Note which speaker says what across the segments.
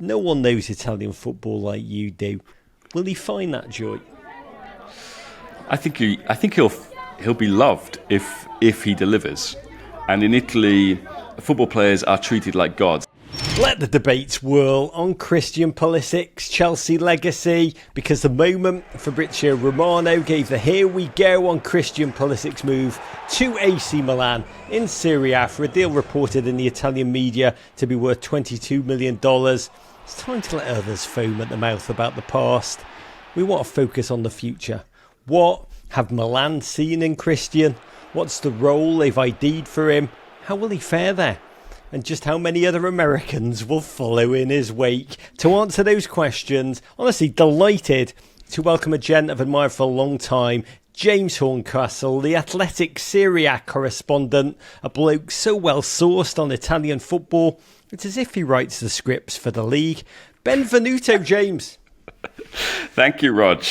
Speaker 1: no one knows Italian football like you do. Will he find that joy?
Speaker 2: I think he'll be loved if he delivers. And in Italy, football players are treated like gods.
Speaker 1: Let the debates whirl on Christian Pulisic's Chelsea legacy, because the moment Fabrizio Romano gave the here we go on Christian Pulisic's move to AC Milan in Serie A for a deal reported in the Italian media to be worth $22 million. It's time to let others foam at the mouth about the past. We want to focus on the future. What have Milan seen in Christian? What's the role they've ID'd for him? How will he fare there? And just how many other Americans will follow in his wake? To answer those questions, honestly delighted to welcome a gent I've admired for a long time, James Horncastle, the Athletic Serie A correspondent, a bloke so well sourced on Italian football, it's as if he writes the scripts for the league. Benvenuto, James.
Speaker 2: Thank you, Rog.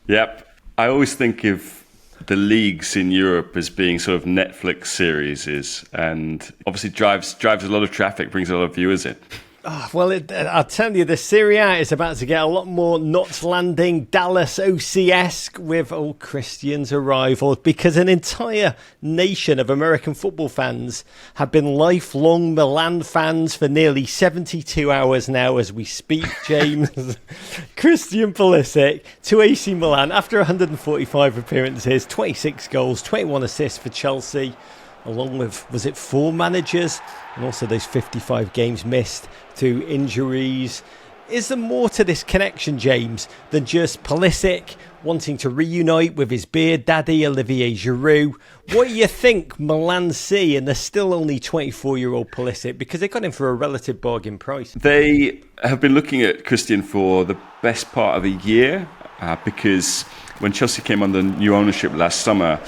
Speaker 2: Yep. I always think of the leagues in Europe as being sort of Netflix series, and obviously drives a lot of traffic, brings a lot of viewers in.
Speaker 1: Well, I'll tell you, the Serie A is about to get a lot more Knots Landing, Dallas OC-esque with old Christian's arrival, because an entire nation of American football fans have been lifelong Milan fans for nearly 72 hours now as we speak, James. Christian Pulisic to AC Milan after 145 appearances, 26 goals, 21 assists for Chelsea, along with, was it 4 managers? And also those 55 games missed to injuries. Is there more to this connection, James, than just Pulisic wanting to reunite with his beard daddy, Olivier Giroud? What do you think Milan see in the still only 24-year-old Pulisic? Because they got him for a relative bargain price.
Speaker 2: They have been looking at Christian for the best part of a year, because when Chelsea came under new ownership last summer,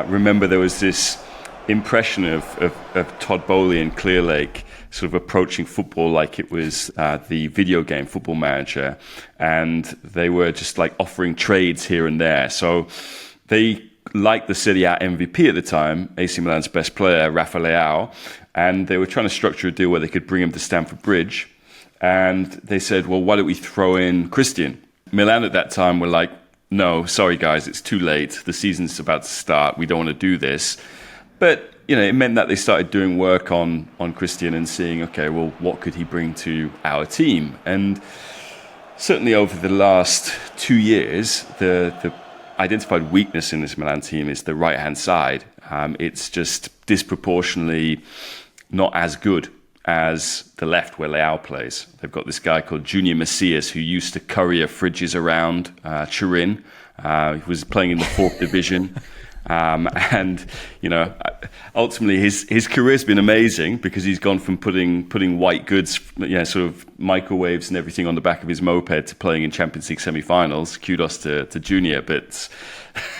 Speaker 2: remember there was this impression of Todd Boehly and Clearlake sort of approaching football like it was the video game Football Manager, and they were just like offering trades here and there. So they liked the Serie A MVP at the time, AC Milan's best player, Rafa Leao, and they were trying to structure a deal where they could bring him to Stamford Bridge. And they said, well, why don't we throw in Christian? Milan at that time were like, no, sorry guys, it's too late. The season's about to start. We don't want to do this. But, it meant that they started doing work on Christian and seeing, okay, well, what could he bring to our team? And certainly over the last 2 years, the identified weakness in this Milan team is the right-hand side. It's just disproportionately not as good as the left where Leao plays. They've got this guy called Junior Messias who used to courier fridges around Turin. He was playing in the 4th division. And ultimately his career's been amazing because he's gone from putting white goods, sort of microwaves and everything on the back of his moped to playing in Champions League semi-finals. Kudos to Junior, but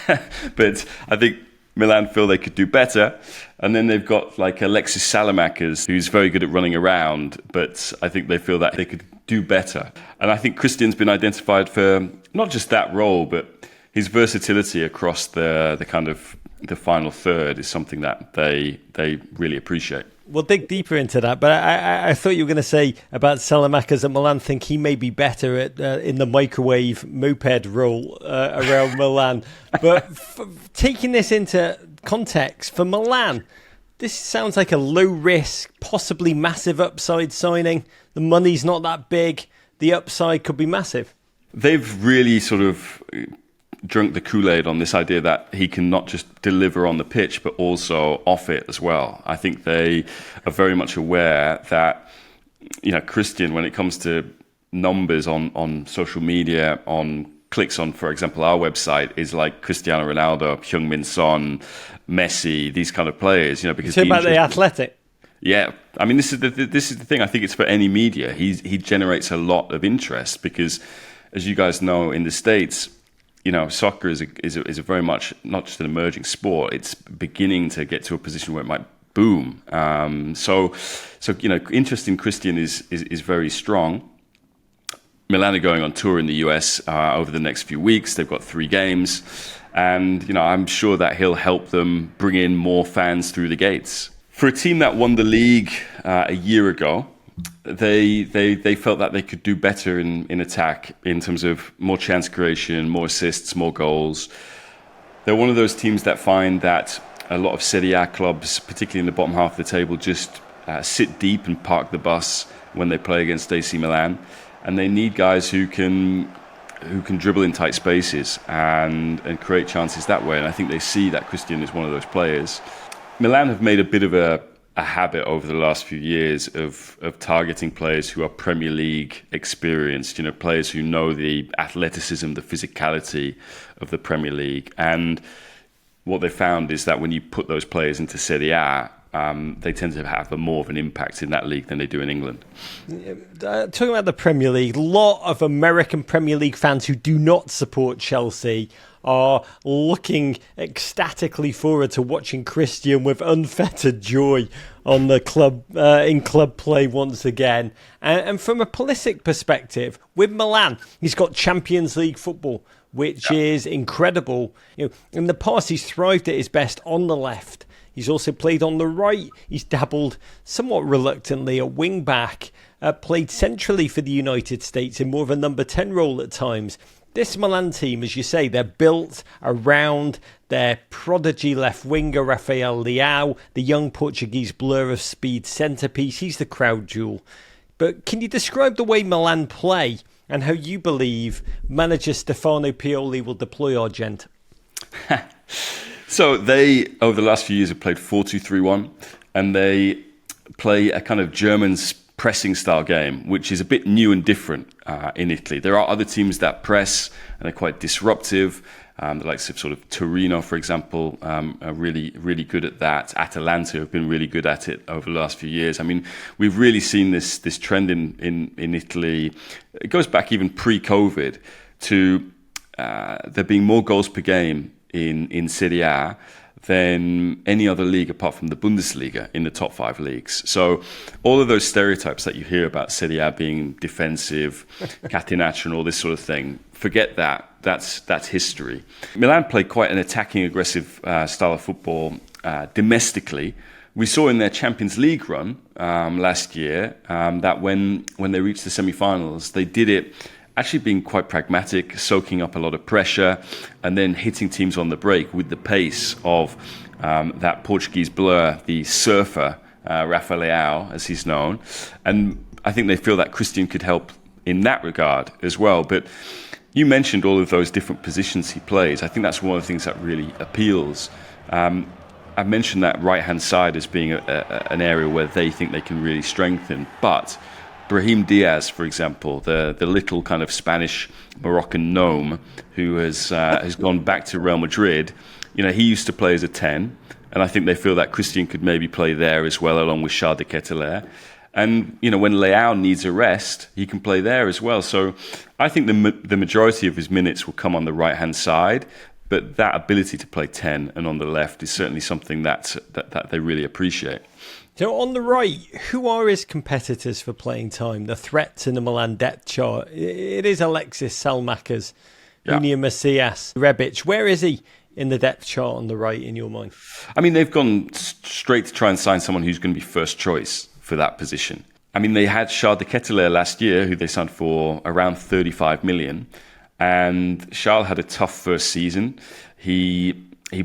Speaker 2: I think Milan feel they could do better. And then they've got like Alexis Salamakers, who's very good at running around, but I think they feel that they could do better. And I think Christian's been identified for not just that role, but his versatility across the kind of the final third is something that they really appreciate.
Speaker 1: We'll dig deeper into that, but I thought you were going to say about Salamakers that Milan think he may be better at in the microwave moped role around Milan. But taking this into context, for Milan, this sounds like a low-risk, possibly massive upside signing. The money's not that big. The upside could be massive.
Speaker 2: They've really sort of drunk the Kool-Aid on this idea that he can not just deliver on the pitch, but also off it as well. I think they are very much aware that, Christian, when it comes to numbers on social media, on clicks on, for example, our website, is like Cristiano Ronaldo, Heung-min Son, Messi, these kind of players, because
Speaker 1: it's about the Athletic.
Speaker 2: Yeah, I mean, this is the thing. I think it's for any media. He generates a lot of interest because, as you guys know, in the States, soccer is a very much not just an emerging sport. It's beginning to get to a position where it might boom. So interest in Christian is very strong. Milan are going on tour in the US over the next few weeks. They've got 3 games, and I'm sure that he'll help them bring in more fans through the gates. For a team that won the league a year ago, they felt that they could do better in attack in terms of more chance creation, more assists, more goals. They're one of those teams that find that a lot of Serie A clubs, particularly in the bottom half of the table, just sit deep and park the bus when they play against AC Milan, and they need guys who can dribble in tight spaces and create chances that way. And I think they see that Christian is one of those players. Milan have made a bit of a habit over the last few years of targeting players who are Premier League experienced, players who know the athleticism, the physicality of the Premier League. And what they found is that when you put those players into Serie A, they tend to have more of an impact in that league than they do in England.
Speaker 1: Talking about the Premier League, a lot of American Premier League fans who do not support Chelsea are looking ecstatically forward to watching Christian with unfettered joy on the club in club play once again. And from a Pulisic perspective, with Milan, he's got Champions League football, which is incredible. In the past, he's thrived at his best on the left. He's also played on the right. He's dabbled somewhat reluctantly at wing back, played centrally for the United States in more of a number 10 role at times. This Milan team, as you say, they're built around their prodigy left winger, Rafael Leao, the young Portuguese blur of speed centrepiece. He's the crowd jewel. But can you describe the way Milan play and how you believe manager Stefano Pioli will deploy Argent?
Speaker 2: So they, over the last few years, have played 4-2-3-1, and they play a kind of German pressing style game, which is a bit new and different in Italy. There are other teams that press and are quite disruptive. The likes of sort of Torino, for example, are really, really good at that. Atalanta have been really good at it over the last few years. I mean, we've really seen this trend in Italy. It goes back even pre-COVID to there being more goals per game in Serie A than any other league apart from the Bundesliga in the top 5 leagues. So all of those stereotypes that you hear about Serie A being defensive, catenaccio and all this sort of thing, forget that. That's history. Milan play quite an attacking, aggressive style of football domestically. We saw in their Champions League run last year that when they reached the semi-finals, they did it actually being quite pragmatic, soaking up a lot of pressure, and then hitting teams on the break with the pace of that Portuguese blur, the surfer, Rafael Leao, as he's known. And I think they feel that Christian could help in that regard as well. But you mentioned all of those different positions he plays. I think that's one of the things that really appeals. I've mentioned that right-hand side as being an area where they think they can really strengthen, but Brahim Diaz, for example, the little kind of Spanish Moroccan gnome who has gone back to Real Madrid, he used to play as a 10, and I think they feel that Christian could maybe play there as well, along with Charles de Ketelaere. And when Leao needs a rest, he can play there as well. So I think the majority of his minutes will come on the right-hand side, but that ability to play 10 and on the left is certainly something that they really appreciate.
Speaker 1: So on the right, who are his competitors for playing time? The threats in the Milan depth chart. It is Alexis Salmakers, Junior Macias, Rebic. Where is he in the depth chart on the right in your mind?
Speaker 2: I mean, they've gone straight to try and sign someone who's going to be first choice for that position. I mean, they had Charles de Ketelaere last year, who they signed for around 35 million. And Charles had a tough first season. He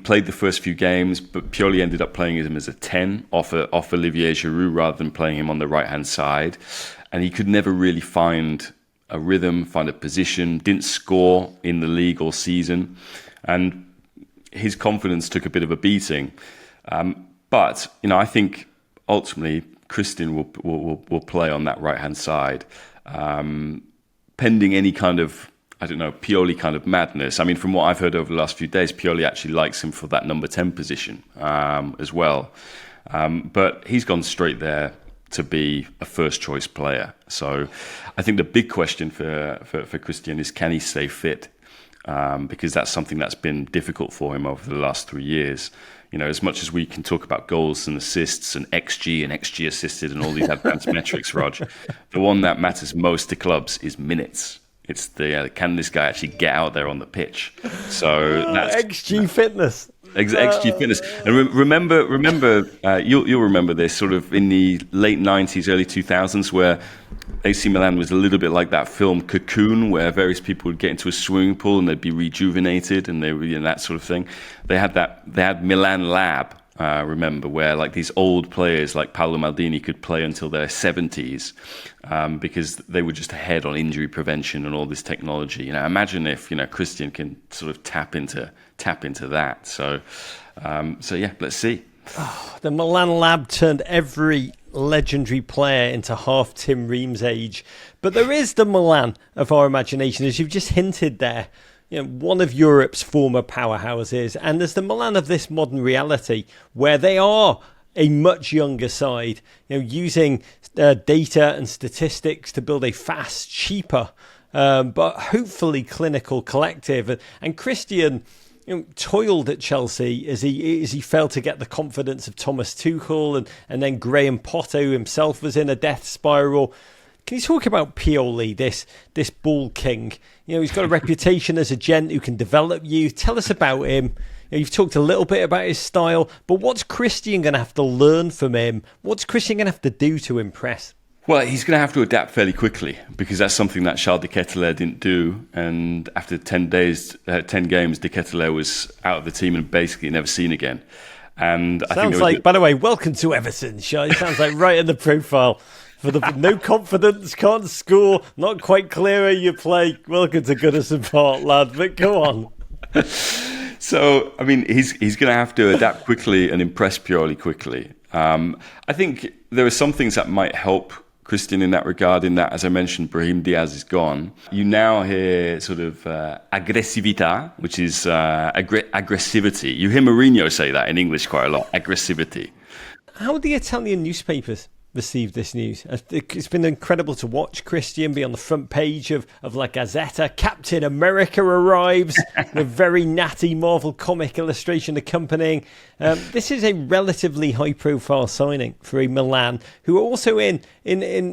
Speaker 2: played the first few games, but Pioli ended up playing him as a 10 off Olivier Giroud rather than playing him on the right-hand side. And he could never really find a rhythm, find a position, didn't score in the league all season. And his confidence took a bit of a beating. But I think ultimately Christian will play on that right-hand side, pending any kind of Pioli kind of madness. I mean, from what I've heard over the last few days, Pioli actually likes him for that number 10 position as well. But he's gone straight there to be a first choice player. So I think the big question for Christian is, can he stay fit? Because that's something that's been difficult for him over the last 3 years. As much as we can talk about goals and assists and XG assisted and all these advanced metrics, Rog, the one that matters most to clubs is minutes. It's can this guy actually get out there on the pitch? So that's
Speaker 1: XG fitness.
Speaker 2: XG fitness. And remember, you'll remember this sort of in the late 90s, early 2000s, where AC Milan was a little bit like that film Cocoon, where various people would get into a swimming pool and they'd be rejuvenated, and they were, that sort of thing. They had Milan Lab. Remember, where like these old players like Paolo Maldini could play until their 70s because they were just ahead on injury prevention and all this technology. Imagine if Christian can sort of tap into that. So yeah, let's see.
Speaker 1: The Milan Lab turned every legendary player into half Tim Ream's age, but there is the Milan of our imagination, as you've just hinted there. One of Europe's former powerhouses, and there's the Milan of this modern reality where they are a much younger side, using data and statistics to build a fast, cheaper, but hopefully clinical collective. And Christian toiled at Chelsea as he failed to get the confidence of Thomas Tuchel, and then Graham Potter himself was in a death spiral. Can you talk about Pioli, this ball king? He's got a reputation as a gent who can develop you. Tell us about him. You've talked a little bit about his style, but what's Christian going to have to learn from him? What's Christian going to have to do to impress?
Speaker 2: Well, he's going to have to adapt fairly quickly, because that's something that Charles de Ketelaere didn't do. And after 10 games, de Ketelaere was out of the team and basically never seen again. And I think
Speaker 1: by the way, welcome to Everton, Sean. It sounds like right in the profile. For the no confidence, can't score, not quite clear where you play. Welcome to Goodison Park, lad. But go on.
Speaker 2: So, he's going to have to adapt quickly and impress Pioli quickly. I think there are some things that might help Christian in that regard, in that, as I mentioned, Brahim Diaz is gone. You now hear sort of aggressività, which is aggressivity. You hear Mourinho say that in English quite a lot, aggressivity.
Speaker 1: How would the Italian newspapers received this news? It's been incredible to watch Christian be on the front page of La Gazzetta. Captain America arrives, a very natty Marvel comic illustration accompanying. This is a relatively high-profile signing for a Milan, who are also in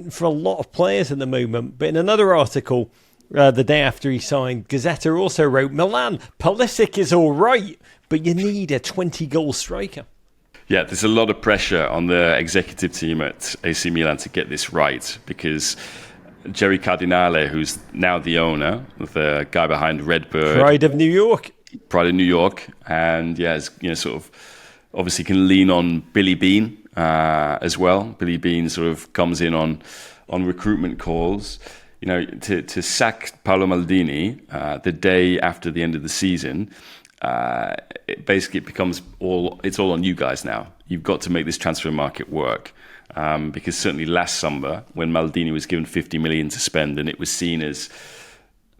Speaker 1: for a lot of players at the moment. But in another article, the day after he signed, Gazzetta also wrote, Milan, Pulisic is all right, but you need a 20-goal striker.
Speaker 2: Yeah, there's a lot of pressure on the executive team at AC Milan to get this right, because Jerry Cardinale, who's now the owner, the guy behind Redbird,
Speaker 1: Pride of New York,
Speaker 2: and sort of obviously can lean on Billy Bean as well. Billy Bean sort of comes in on recruitment calls. To sack Paolo Maldini the day after the end of the season. It becomes all on you guys now. You've got to make this transfer market work, because certainly last summer, when Maldini was given 50 million to spend, and it was seen as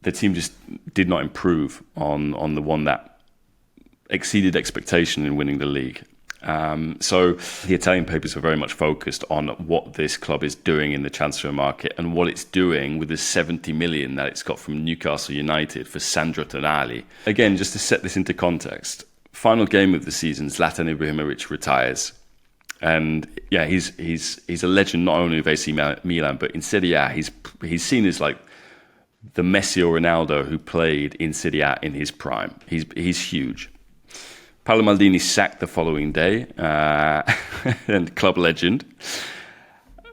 Speaker 2: the team just did not improve on the one that exceeded expectation in winning the league. So the Italian papers are very much focused on what this club is doing in the transfer market and what it's doing with the 70 million that it's got from Newcastle United for Sandro Tonali. Again, just to set this into context, final game of the season, Zlatan Ibrahimovic retires. And yeah, he's a legend not only of AC Milan, but in Serie A, he's seen as like the Messi or Ronaldo who played in Serie A in his prime. He's huge. Paolo Maldini sacked the following day, and club legend.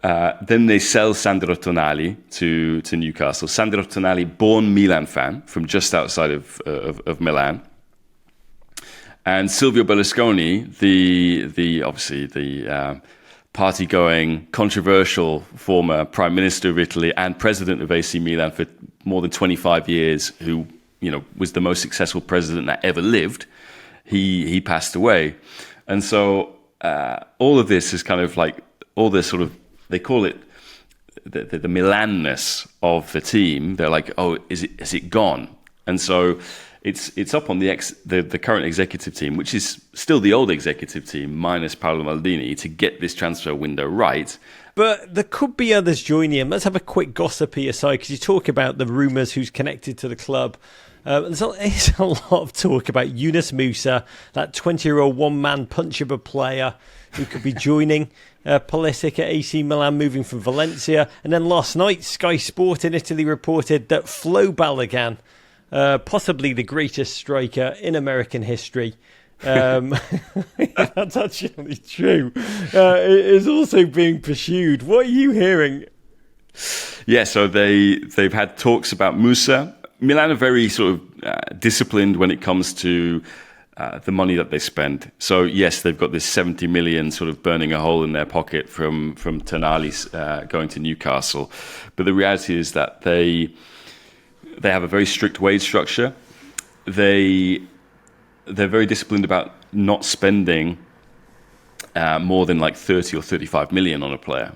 Speaker 2: Then they sell Sandro Tonali to Newcastle. Sandro Tonali, born Milan fan from just outside of Milan. And Silvio Berlusconi, the party-going, controversial former Prime Minister of Italy and President of AC Milan for more than 25 years, who was the most successful president that ever lived. He passed away. And so all of this is kind of like all this sort of, they call it the Milanness of the team. They're like, oh, is it gone? And so it's up on the current executive team, which is still the old executive team minus Paolo Maldini, to get this transfer window right.
Speaker 1: But there could be others joining him. Let's have a quick gossipy aside, because you talk about the rumours who's connected to the club. There's a lot of talk about Yunus Musa, that 20-year-old one-man punch of a player who could be joining Pulisic at AC Milan, moving from Valencia. And then last night, Sky Sport in Italy reported that Flo Balogun, possibly the greatest striker in American history, That's actually true. Is also being pursued. What are you hearing?
Speaker 2: Yeah, so they've had talks about Musa. Milan are very sort of disciplined when it comes to the money that they spend. So yes, they've got this 70 million sort of burning a hole in their pocket from Tonali's going to Newcastle. But the reality is that they have a very strict wage structure. They're very disciplined about not spending more than like 30 or 35 million on a player.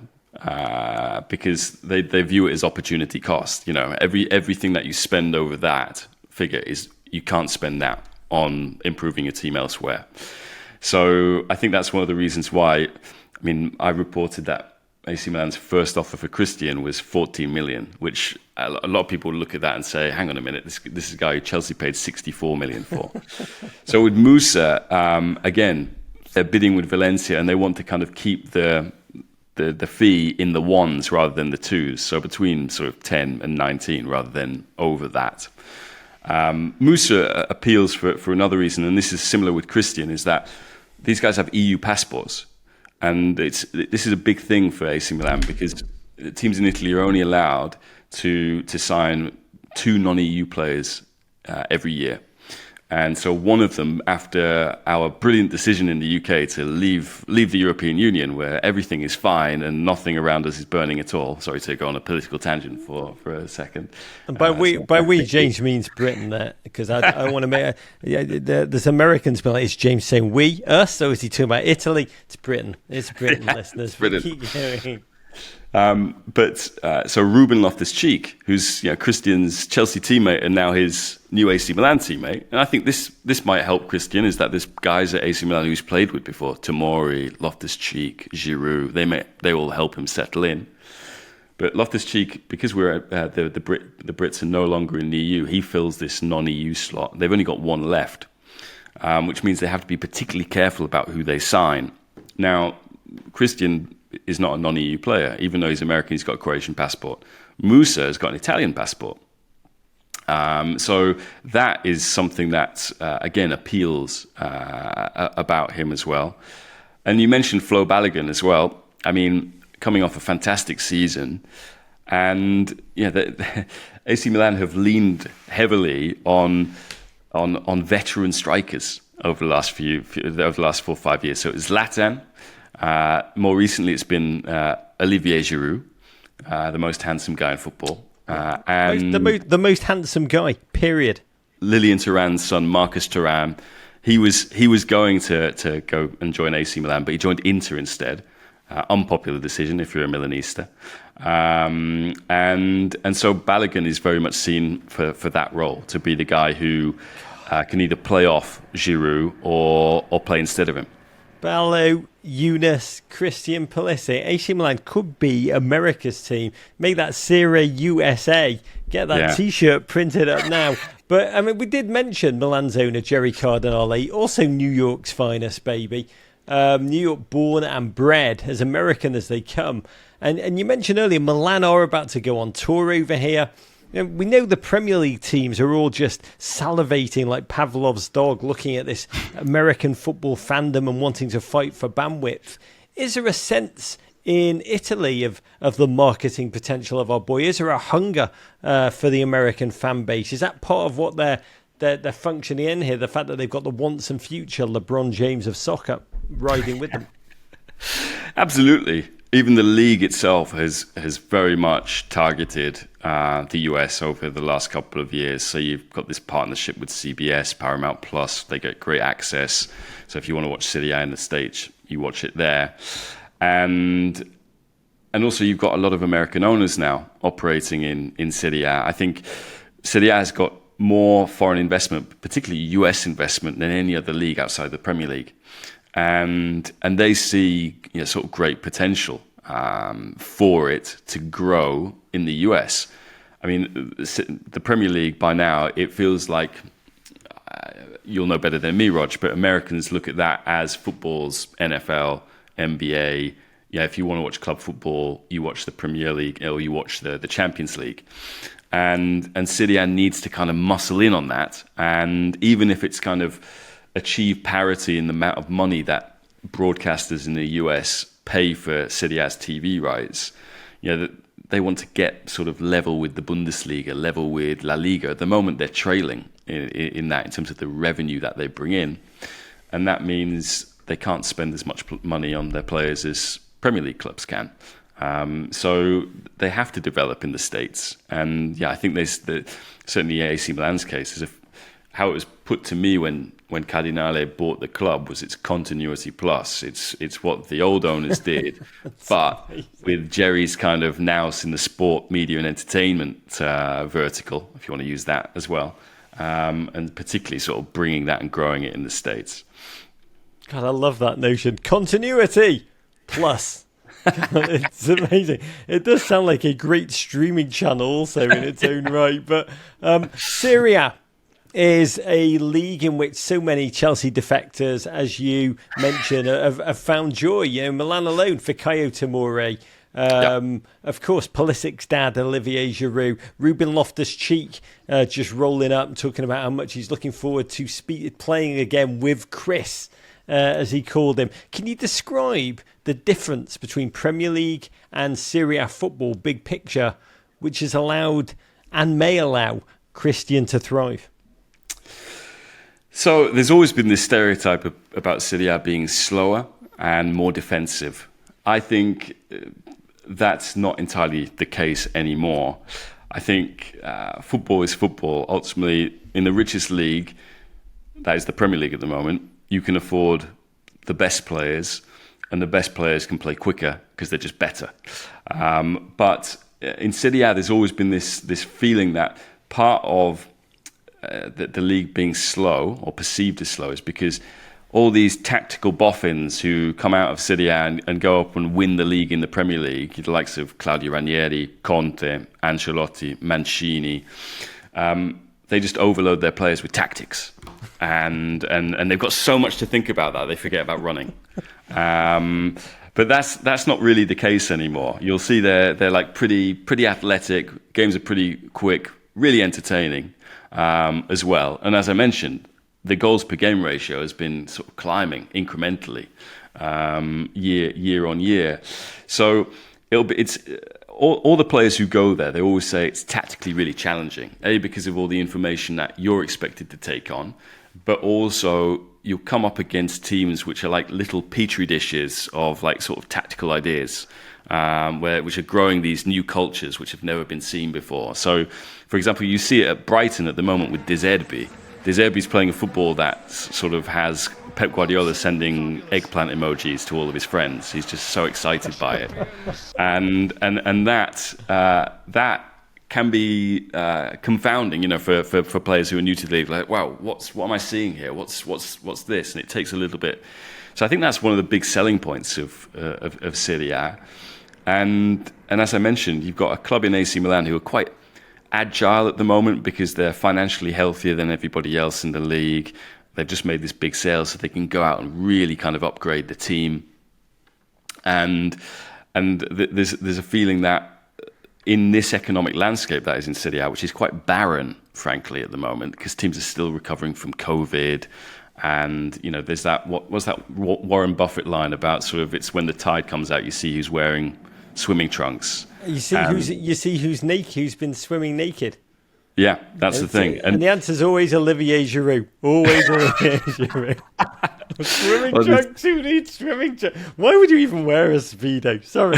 Speaker 2: Because they view it as opportunity cost. You know, everything that you spend over that figure is you can't spend that on improving your team elsewhere. So I think that's one of the reasons why. I mean, I reported that AC Milan's first offer for Christian was 14 million, which a lot of people look at that and say, "Hang on a minute, this is a guy who Chelsea paid 64 million for." So with Musa, again, they're bidding with Valencia, and they want to kind of keep the fee in the ones rather than the twos, so between sort of 10 and 19 rather than over that. Musa appeals for another reason, and this is similar with Christian, is that these guys have EU passports, and this is a big thing for AC Milan because teams in Italy are only allowed to sign 2 non-EU players every year. And so one of them, after our brilliant decision in the UK to leave the European Union, where everything is fine and nothing around us is burning at all. Sorry to go on a political tangent for a second.
Speaker 1: And by we, James means Britain there, because I want to make... there's Americans, but is James saying we, us, or is he talking about Italy? It's Britain. It's Britain, listeners.
Speaker 2: Britain.
Speaker 1: Keep hearing.
Speaker 2: So Ruben Loftus-Cheek, who's Christian's Chelsea teammate and now his new AC Milan teammate, and I think this might help Christian, is that there's guys at AC Milan who's played with before, Tomori, Loftus-Cheek, Giroud. They will help him settle in. But Loftus-Cheek, because the Brits are no longer in the EU, he fills this non-EU slot. They've only got one left, which means they have to be particularly careful about who they sign. Now, Christian is not a non-EU player, even though he's American. He's got a Croatian passport. Musa has got an Italian passport. So that is something that, again, appeals about him as well. And you mentioned Flo Balogun as well. I mean, coming off a fantastic season. And AC Milan have leaned heavily on veteran strikers over the last 4 or 5 years. So it's Zlatan. More recently, it's been Olivier Giroud, the most handsome guy in football, and
Speaker 1: the most handsome guy. Period.
Speaker 2: Lilian Thuram's son, Marcus Thuram, he was going to go and join AC Milan, but he joined Inter instead. Unpopular decision if you're a Milanista, and so Balogun is very much seen for that role, to be the guy who can either play off Giroud or play instead of him.
Speaker 1: Ballo, Yunus, Christian Pulisic. AC Milan could be America's team. Make that Serie USA. Get that T-shirt printed up now. But, I mean, we did mention Milan's owner, Jerry Cardinale, also New York's finest, baby. New York born and bred, as American as they come. And you mentioned earlier, Milan are about to go on tour over here. We know the Premier League teams are all just salivating like Pavlov's dog, looking at this American football fandom and wanting to fight for bandwidth. Is there a sense in Italy of the marketing potential of our boy? Is there a hunger for the American fan base? Is that part of what they're functioning in here? The fact that they've got the once and future LeBron James of soccer riding with them?
Speaker 2: Absolutely. Even the league itself has very much targeted the US over the last couple of years. So you've got this partnership with CBS, Paramount Plus. They get great access. So if you want to watch Serie A in the States, you watch it there. And also you've got a lot of American owners now operating in Serie A. I think Serie A has got more foreign investment, particularly US investment, than any other league outside the Premier League. And they see sort of great potential for it to grow in the US. I mean, the Premier League by now, it feels like, you'll know better than me, Rog, but Americans look at that as football's NFL, NBA. If you want to watch club football, you watch the Premier League or you watch the Champions League. And Serie A needs to kind of muscle in on that. And even if it's kind of achieve parity in the amount of money that broadcasters in the US pay for Serie A's TV rights. They want to get sort of level with the Bundesliga, level with La Liga. At the moment, they're trailing in that in terms of the revenue that they bring in. And that means they can't spend as much money on their players as Premier League clubs can. So they have to develop in the States. And I think certainly AC Milan's case is how it was put to me when Cardinale bought the club was it's continuity plus. It's what the old owners did, but amazing. With Jerry's kind of nous in the sport, media and entertainment vertical, if you want to use that as well, and particularly sort of bringing that and growing it in the States.
Speaker 1: God, I love that notion. Continuity plus. God, it's amazing. It does sound like a great streaming channel also in its own right. But Serie A is a league in which so many Chelsea defectors, as you mentioned, have found joy. Milan alone, Fikayo Tomori. Of course, Pulisic's dad, Olivier Giroud, Ruben Loftus-Cheek, just rolling up and talking about how much he's looking forward to playing again with Chris, as he called him. Can you describe the difference between Premier League and Serie A football, big picture, which has allowed and may allow Christian to thrive?
Speaker 2: So there's always been this stereotype about Serie A being slower and more defensive. I think that's not entirely the case anymore. I think football is football. Ultimately, in the richest league, that is the Premier League at the moment, you can afford the best players, and the best players can play quicker because they're just better. But in Serie A, there's always been this feeling that part of the league being slow or perceived as slow is because all these tactical boffins who come out of Serie A and go up and win the league in the Premier League, the likes of Claudio Ranieri, Conte, Ancelotti, Mancini, they just overload their players with tactics. And they've got so much to think about that they forget about running. But that's not really the case anymore. You'll see they're like pretty athletic. Games are pretty quick, really entertaining as well. And as I mentioned, the goals per game ratio has been sort of climbing incrementally year on year. So it's all the players who go there, they always say it's tactically really challenging. A, because of all the information that you're expected to take on, but also you'll come up against teams which are like little petri dishes of like sort of tactical ideas, which are growing these new cultures which have never been seen before. So, for example, you see it at Brighton at the moment with De Zerbi. De Zerbi's playing a football that sort of has Pep Guardiola sending eggplant emojis to all of his friends. He's just so excited by it, and that can be confounding, for players who are new to the league. Like, wow, what am I seeing here? What's this? And it takes a little bit. So I think that's one of the big selling points of Serie A. And as I mentioned, you've got a club in AC Milan who are quite agile at the moment because they're financially healthier than everybody else in the league. They've just made this big sale so they can go out and really kind of upgrade the team. And there's a feeling that in this economic landscape that is in Serie A, which is quite barren, frankly, at the moment, because teams are still recovering from COVID. And, there's that, what was that Warren Buffett line about sort of it's when the tide comes out, you see who's wearing swimming trunks.
Speaker 1: You see who's naked, who's been swimming naked.
Speaker 2: Yeah, that's the thing.
Speaker 1: And the answer's always Olivier Giroud. Always Olivier Giroud. Swimming trunks? Who needs swimming trunks? Why would you even wear a Speedo? Sorry.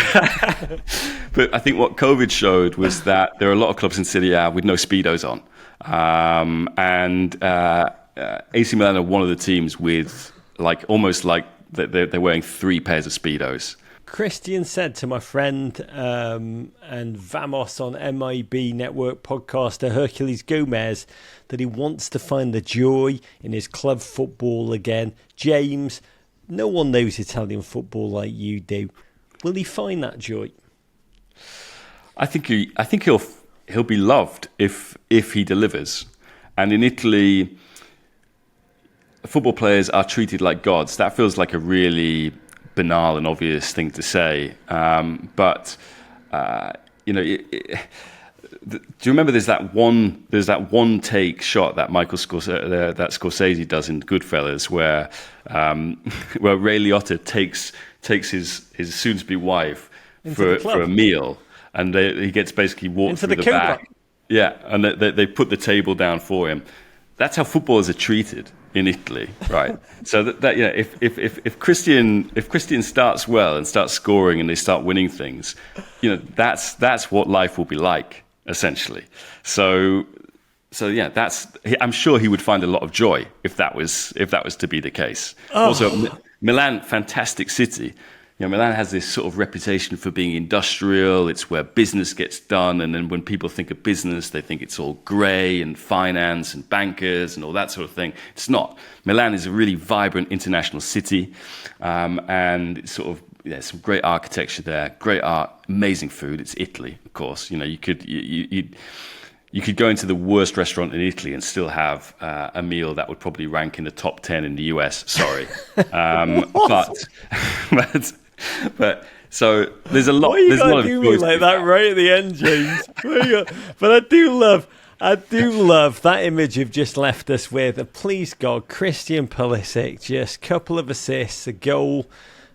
Speaker 2: But I think what COVID showed was that there are a lot of clubs in Serie A with no Speedos on. AC Milan are one of the teams with almost like they're wearing 3 pairs of Speedos.
Speaker 1: Christian said to my friend and Vamos on MIB Network podcaster Hercules Gomez that he wants to find the joy in his club football again. James, no one knows Italian football like you do. Will he find that joy?
Speaker 2: I think he'll be loved if he delivers. And in Italy, football players are treated like gods. That feels like a really banal and obvious thing to say, but do you remember there's that one take shot that Scorsese does in Goodfellas where Ray Liotta takes his soon-to-be wife for a meal, and he gets basically walked through the back. Yeah, and they put the table down for him. That's how footballers are treated in Italy, right? So that if Christian starts well and starts scoring and they start winning things, that's what life will be like, essentially. So I'm sure he would find a lot of joy if that was to be the case. Oh. Also, Milan, fantastic city. Milan has this sort of reputation for being industrial. It's where business gets done. And then when people think of business, they think it's all grey and finance and bankers and all that sort of thing. It's not. Milan is a really vibrant international city. And it's sort of, some great architecture there, great art, amazing food. It's Italy, of course. You could go into the worst restaurant in Italy and still have a meal that would probably rank in the top 10 in the US. Sorry. But so there's a lot.
Speaker 1: Why you
Speaker 2: gotta
Speaker 1: do me like that right at the end, James? But I do love that image you've just left us with. Please God, Christian Pulisic, just couple of assists, a goal.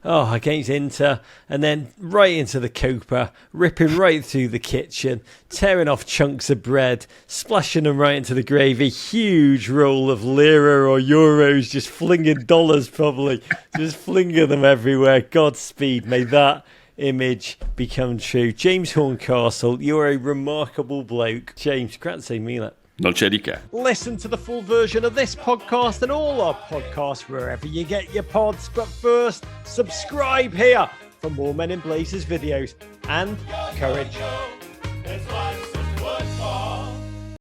Speaker 1: Against Inter, and then right into the Copa, ripping right through the kitchen, tearing off chunks of bread, splashing them right into the gravy. Huge roll of lira or euros, just flinging dollars probably, just flinging them everywhere. Godspeed, may that image become true. James Horncastle, you're a remarkable bloke. James, grazie mille.
Speaker 2: Non c'è di che.
Speaker 1: Listen to the full version of this podcast and all our podcasts wherever you get your pods. But first, subscribe here for more Men in Blazers videos and courage.